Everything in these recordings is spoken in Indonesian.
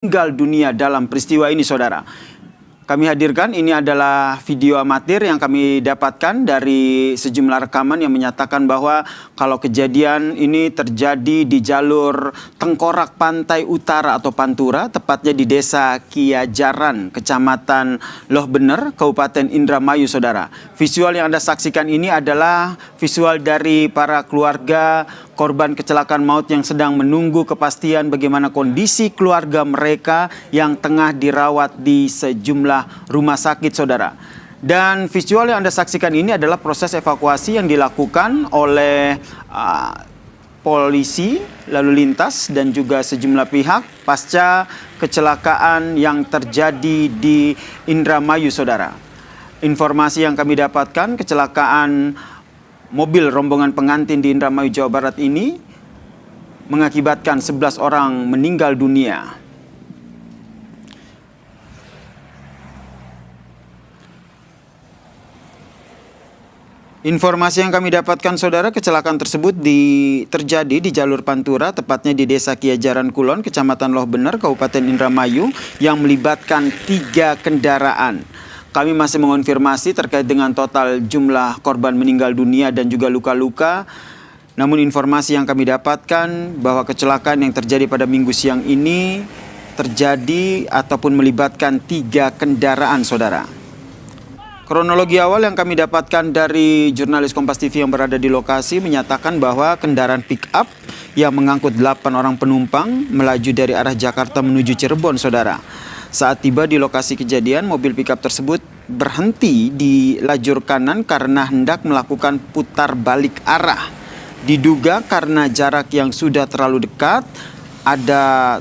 meninggal dunia dalam peristiwa ini, saudara. Kami hadirkan, ini adalah video amatir yang kami dapatkan dari sejumlah rekaman yang menyatakan bahwa kalau kejadian ini terjadi di jalur Tengkorak Pantai Utara atau Pantura, tepatnya di Desa Kiajaran, Kecamatan Loh Bener, Kabupaten Indramayu, saudara. Visual yang Anda saksikan ini adalah visual dari para keluarga korban kecelakaan maut yang sedang menunggu kepastian bagaimana kondisi keluarga mereka yang tengah dirawat di sejumlah rumah sakit, saudara. Dan visual yang Anda saksikan ini adalah proses evakuasi yang dilakukan oleh polisi, lalu lintas, dan juga sejumlah pihak pasca kecelakaan yang terjadi di Indramayu, saudara. Informasi yang kami dapatkan, kecelakaan mobil rombongan pengantin di Indramayu, Jawa Barat ini mengakibatkan 11 orang meninggal dunia. Informasi yang kami dapatkan, saudara, kecelakaan tersebut terjadi di jalur Pantura, tepatnya di Desa Kiajaran Kulon, Kecamatan Loh Bener, Kabupaten Indramayu, yang melibatkan 3 kendaraan. Kami masih mengonfirmasi terkait dengan total jumlah korban meninggal dunia dan juga luka-luka. Namun informasi yang kami dapatkan bahwa kecelakaan yang terjadi pada Minggu siang ini terjadi ataupun melibatkan 3 kendaraan, saudara. Kronologi awal yang kami dapatkan dari jurnalis Kompas TV yang berada di lokasi menyatakan bahwa kendaraan pick-up yang mengangkut 8 orang penumpang melaju dari arah Jakarta menuju Cirebon, saudara. Saat tiba di lokasi kejadian, mobil pickup tersebut berhenti di lajur kanan karena hendak melakukan putar balik arah. Diduga karena jarak yang sudah terlalu dekat, ada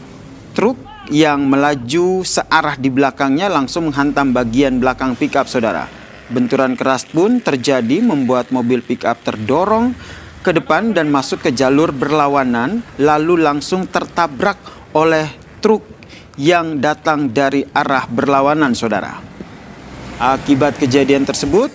truk yang melaju searah di belakangnya langsung menghantam bagian belakang pickup, saudara. Benturan keras pun terjadi membuat mobil pickup terdorong ke depan dan masuk ke jalur berlawanan, lalu langsung tertabrak oleh truk yang datang dari arah berlawanan, saudara. Akibat kejadian tersebut,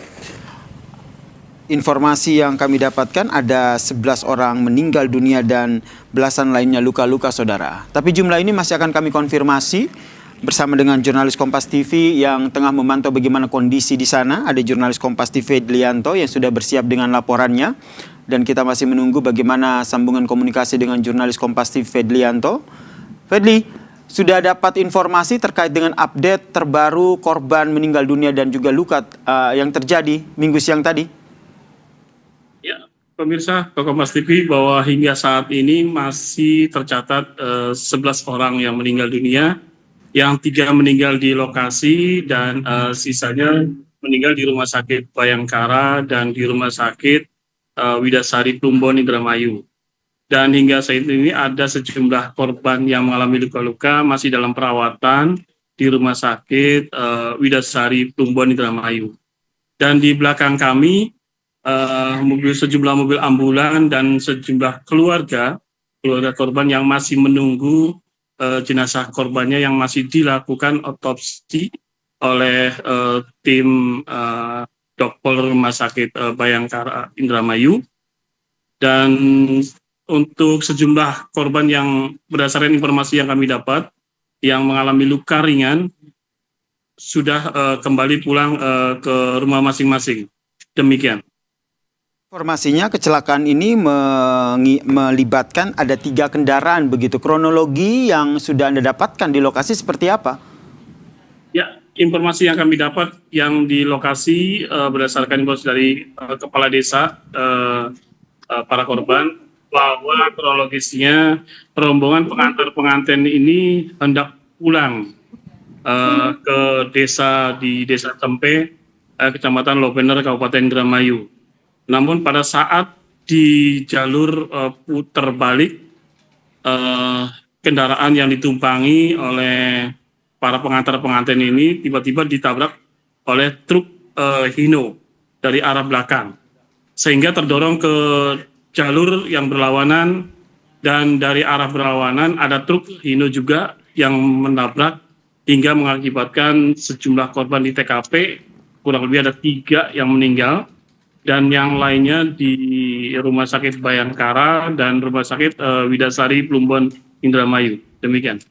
informasi yang kami dapatkan ada 11 orang meninggal dunia dan belasan lainnya luka-luka, saudara. Tapi jumlah ini masih akan kami konfirmasi bersama dengan jurnalis Kompas TV yang tengah memantau bagaimana kondisi di sana. Ada jurnalis Kompas TV Fedlianto yang sudah bersiap dengan laporannya. Dan kita masih menunggu bagaimana sambungan komunikasi dengan jurnalis Kompas TV Fedlianto. Fedli, sudah dapat informasi terkait dengan update terbaru korban meninggal dunia dan juga luka yang terjadi Minggu siang tadi? Ya, pemirsa Kompas TV, bahwa hingga saat ini masih tercatat 11 orang yang meninggal dunia, yang 3 meninggal di lokasi dan sisanya meninggal di Rumah Sakit Bayangkara dan di Rumah Sakit Widasari Plumbon Indramayu. Dan hingga saat ini ada sejumlah korban yang mengalami luka-luka masih dalam perawatan di Rumah Sakit Widasari Plumbon Indramayu. Dan di belakang kami sejumlah mobil ambulan dan sejumlah keluarga korban yang masih menunggu jenazah korbannya yang masih dilakukan otopsi oleh tim dokter Rumah Sakit Bayangkara Indramayu. Dan untuk sejumlah korban yang berdasarkan informasi yang kami dapat yang mengalami luka ringan sudah kembali pulang ke rumah masing-masing. Demikian. Informasinya kecelakaan ini melibatkan ada 3 kendaraan begitu. Kronologi yang sudah Anda dapatkan di lokasi seperti apa? Ya, informasi yang kami dapat yang di lokasi berdasarkan informasi dari kepala desa para korban, bahwa kronologisnya rombongan pengantar-pengantin ini hendak pulang ke desa di Desa Tempe, Kecamatan Loh Bener, Kabupaten Indramayu. Namun pada saat di jalur putar balik, kendaraan yang ditumpangi oleh para pengantar-pengantin ini tiba-tiba ditabrak oleh truk Hino dari arah belakang, sehingga terdorong ke jalur yang berlawanan, dan dari arah berlawanan ada truk Hino juga yang menabrak hingga mengakibatkan sejumlah korban di TKP, kurang lebih ada 3 yang meninggal dan yang lainnya di Rumah Sakit Bayangkara dan Rumah Sakit Widasari Plumbon Indramayu. Demikian.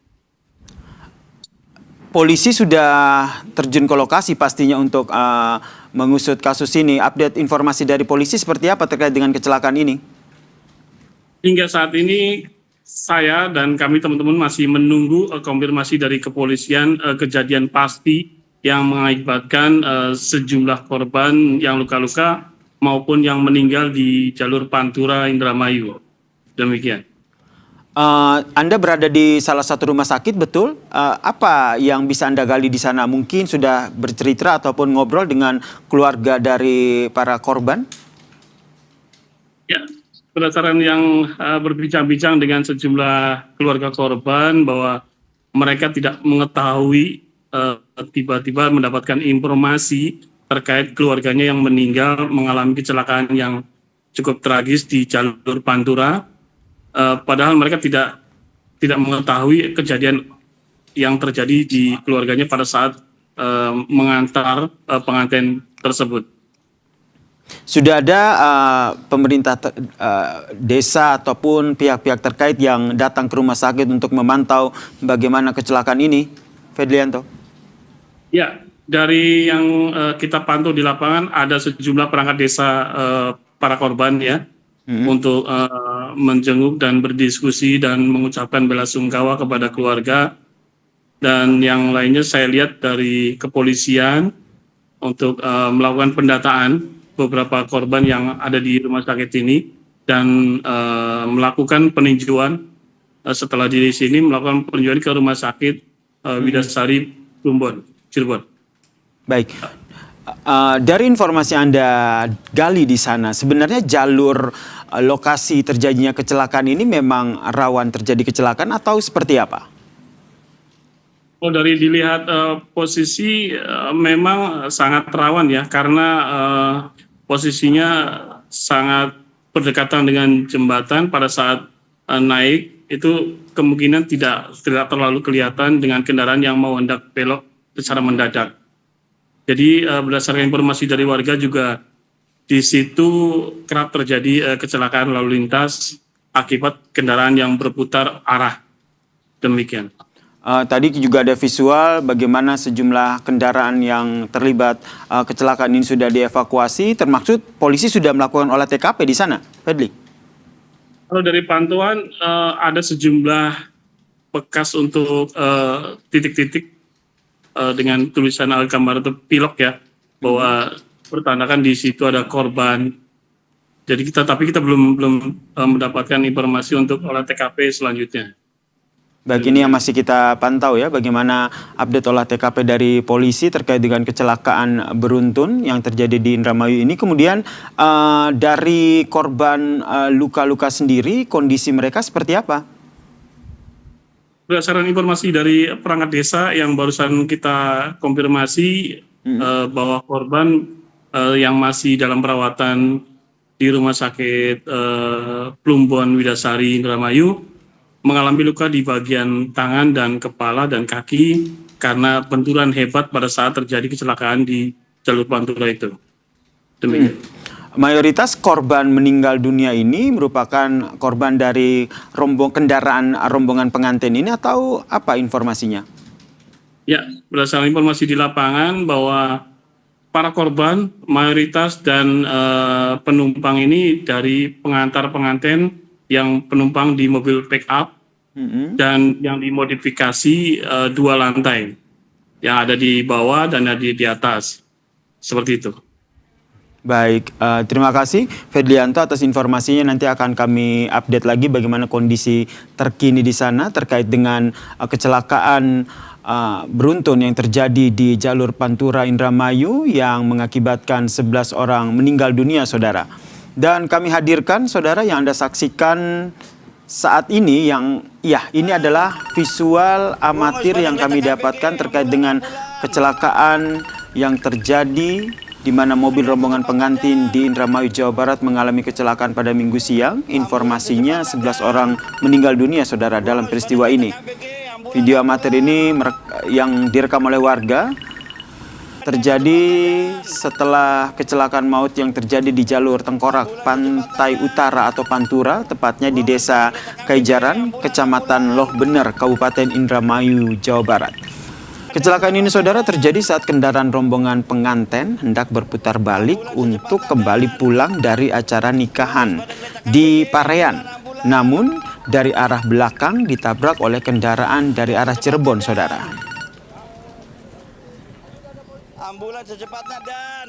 polisi sudah terjun ke lokasi pastinya untuk mengusut kasus ini. Update informasi dari polisi seperti apa terkait dengan kecelakaan ini? Hingga saat ini saya dan kami teman-teman masih menunggu konfirmasi dari kepolisian kejadian pasti yang mengakibatkan sejumlah korban yang luka-luka maupun yang meninggal di jalur Pantura Indramayu. Demikian. Anda berada di salah satu rumah sakit, betul? Apa yang bisa Anda gali di sana? Mungkin sudah bercerita ataupun ngobrol dengan keluarga dari para korban? Ya, berdasarkan yang berbincang-bincang dengan sejumlah keluarga korban bahwa mereka tidak mengetahui tiba-tiba mendapatkan informasi terkait keluarganya yang meninggal mengalami kecelakaan yang cukup tragis di jalur Pantura. Padahal mereka tidak mengetahui kejadian yang terjadi di keluarganya pada saat mengantar pengantin tersebut. Sudah ada pemerintah desa ataupun pihak-pihak terkait yang datang ke rumah sakit untuk memantau bagaimana kecelakaan ini, Fedlianto? Ya, dari yang kita pantau di lapangan ada sejumlah perangkat desa para korban ya. Untuk menjenguk dan berdiskusi dan mengucapkan bela sungkawa kepada keluarga, dan yang lainnya saya lihat dari kepolisian untuk melakukan pendataan beberapa korban yang ada di rumah sakit ini dan melakukan peninjauan setelah di sini melakukan peninjauan ke rumah sakit Widasari Plumbon, Cirebon. Baik. Dari informasi Anda gali di sana, sebenarnya jalur lokasi terjadinya kecelakaan ini memang rawan terjadi kecelakaan atau seperti apa? Oh, dari dilihat posisi memang sangat rawan ya, karena posisinya sangat berdekatan dengan jembatan. Pada saat naik itu kemungkinan tidak terlalu kelihatan dengan kendaraan yang mau hendak belok secara mendadak. Jadi berdasarkan informasi dari warga juga di situ kerap terjadi kecelakaan lalu lintas akibat kendaraan yang berputar arah. Demikian. Tadi juga ada visual bagaimana sejumlah kendaraan yang terlibat kecelakaan ini sudah dievakuasi, termaksud polisi sudah melakukan olah TKP di sana, Fedli? Kalau dari pantauan ada sejumlah bekas untuk titik-titik dengan tulisan Alkambar atau pilok ya, bahwa bertandakan di situ ada korban. Jadi tapi kita belum mendapatkan informasi untuk olah TKP selanjutnya. Baik, ini yang masih kita pantau ya, bagaimana update olah TKP dari polisi terkait dengan kecelakaan beruntun yang terjadi di Indramayu ini. Kemudian dari korban luka-luka sendiri, kondisi mereka seperti apa? Berdasarkan informasi dari perangkat desa yang barusan kita konfirmasi bahwa korban yang masih dalam perawatan di Rumah Sakit Plumbon Widasari Indramayu mengalami luka di bagian tangan dan kepala dan kaki karena benturan hebat pada saat terjadi kecelakaan di jalur Pantura itu. Demikian. Mayoritas korban meninggal dunia ini merupakan korban dari kendaraan rombongan pengantin ini atau apa informasinya? Ya, berdasarkan informasi di lapangan bahwa para korban mayoritas dan penumpang ini dari pengantar pengantin yang penumpang di mobil pick up dan yang dimodifikasi 2 lantai yang ada di bawah dan ada di atas, seperti itu. Baik, terima kasih Fedlianto atas informasinya. Nanti akan kami update lagi bagaimana kondisi terkini di sana terkait dengan kecelakaan beruntun yang terjadi di jalur Pantura Indramayu yang mengakibatkan 11 orang meninggal dunia, saudara. Dan kami hadirkan, saudara, yang Anda saksikan saat ini ini adalah visual amatir yang kami dapatkan terkait dengan kecelakaan yang terjadi di mana mobil rombongan pengantin di Indramayu, Jawa Barat mengalami kecelakaan pada Minggu siang. Informasinya 11 orang meninggal dunia, saudara, dalam peristiwa ini. Video amatir ini yang direkam oleh warga terjadi setelah kecelakaan maut yang terjadi di jalur Tengkorak, Pantai Utara atau Pantura, tepatnya di Desa Kaijaran, Kecamatan Loh Bener, Kabupaten Indramayu, Jawa Barat. Kecelakaan ini saudara terjadi saat kendaraan rombongan pengantin hendak berputar balik untuk kembali pulang dari acara nikahan di Parean. Namun dari arah belakang ditabrak oleh kendaraan dari arah Cirebon saudara. Ambulans secepatnya dan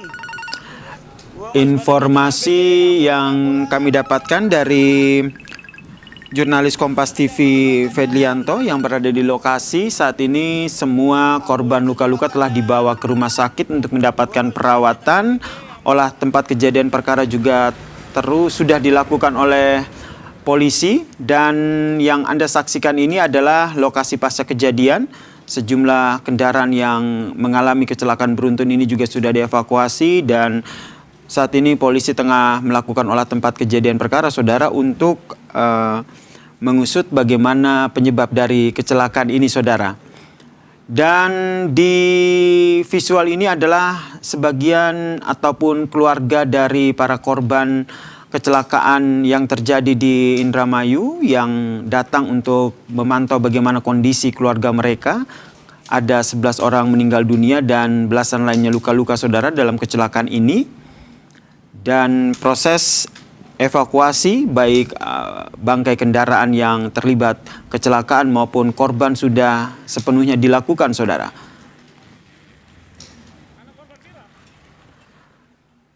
informasi yang kami dapatkan dari jurnalis Kompas TV Fedlianto yang berada di lokasi, saat ini semua korban luka-luka telah dibawa ke rumah sakit untuk mendapatkan perawatan. Olah tempat kejadian perkara juga sudah dilakukan oleh polisi, dan yang Anda saksikan ini adalah lokasi pasca kejadian. Sejumlah kendaraan yang mengalami kecelakaan beruntun ini juga sudah dievakuasi, dan saat ini polisi tengah melakukan olah tempat kejadian perkara saudara untuk mengusut bagaimana penyebab dari kecelakaan ini saudara. Dan di visual ini adalah sebagian ataupun keluarga dari para korban kecelakaan yang terjadi di Indramayu yang datang untuk memantau bagaimana kondisi keluarga mereka. Ada 11 orang meninggal dunia dan belasan lainnya luka-luka saudara dalam kecelakaan ini. Dan proses evakuasi baik bangkai kendaraan yang terlibat kecelakaan maupun korban sudah sepenuhnya dilakukan saudara.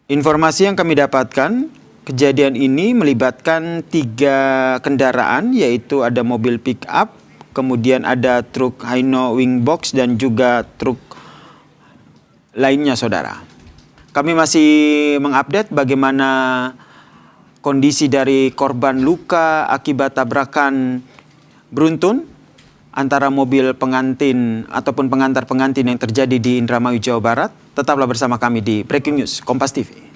Informasi yang kami dapatkan, kejadian ini melibatkan 3 kendaraan, yaitu ada mobil pick up, kemudian ada truk Hino Wingbox dan juga truk lainnya saudara. Kami masih mengupdate bagaimana kondisi dari korban luka akibat tabrakan beruntun antara mobil pengantin ataupun pengantar pengantin yang terjadi di Indramayu, Jawa Barat. Tetaplah bersama kami di Breaking News Kompas TV.